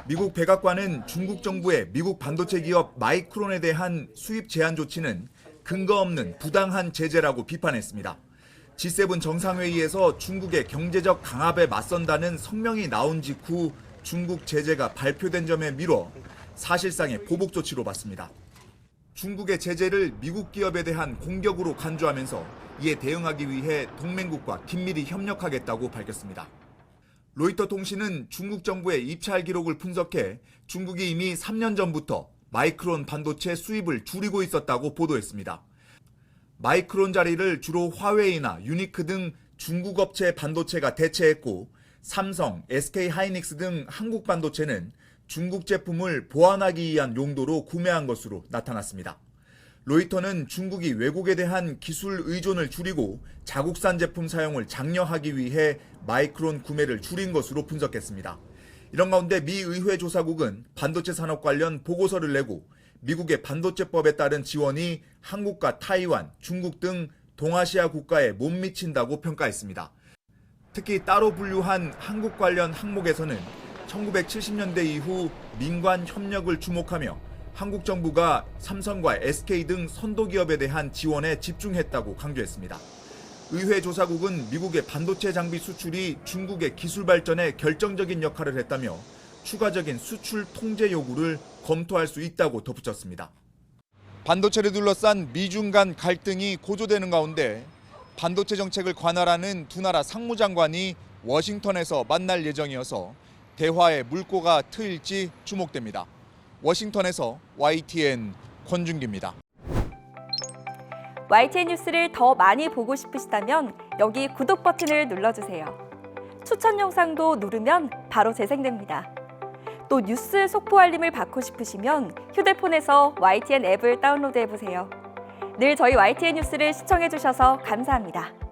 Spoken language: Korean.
미국 백악관은 중국 정부의 미국 반도체 기업 마이크론에 대한 수입 제한 조치는 근거 없는 부당한 제재라고 비판했습니다. G7 정상회의에서 중국의 경제적 강압에 맞선다는 성명이 나온 직후 중국 제재가 발표된 점에 미뤄 사실상의 보복 조치로 봤습니다. 중국의 제재를 미국 기업에 대한 공격으로 간주하면서 이에 대응하기 위해 동맹국과 긴밀히 협력하겠다고 밝혔습니다. 로이터 통신은 중국 정부의 입찰 기록을 분석해 중국이 이미 3년 전부터 마이크론 반도체 수입을 줄이고 있었다고 보도했습니다. 마이크론 자리를 주로 화웨이나 유니크 등 중국 업체 반도체가 대체했고 삼성, SK 하이닉스 등 한국 반도체는 중국 제품을 보완하기 위한 용도로 구매한 것으로 나타났습니다. 로이터는 중국이 외국에 대한 기술 의존을 줄이고 자국산 제품 사용을 장려하기 위해 마이크론 구매를 줄인 것으로 분석했습니다. 이런 가운데 미 의회 조사국은 반도체 산업 관련 보고서를 내고 미국의 반도체법에 따른 지원이 한국과 타이완, 중국 등 동아시아 국가에 못 미친다고 평가했습니다. 특히 따로 분류한 한국 관련 항목에서는 1970년대 이후 민관 협력을 주목하며 한국 정부가 삼성과 SK 등 선도 기업에 대한 지원에 집중했다고 강조했습니다. 의회 조사국은 미국의 반도체 장비 수출이 중국의 기술 발전에 결정적인 역할을 했다며 추가적인 수출 통제 요구를 검토할 수 있다고 덧붙였습니다. 반도체를 둘러싼 미중 간 갈등이 고조되는 가운데 반도체 정책을 관할하는 두 나라 상무장관이 워싱턴에서 만날 예정이어서 대화의 물꼬가 트일지 주목됩니다. 워싱턴에서 YTN 권준기입니다. YTN 뉴스를 더 많이 보고 싶으시다면 여기 구독 버튼을 눌러주세요. 추천 영상도 누르면 바로 재생됩니다. 또 뉴스 속보 알림을 받고 싶으시면 휴대폰에서 YTN 앱을 다운로드해보세요. 늘 저희 YTN 뉴스를 시청해주셔서 감사합니다.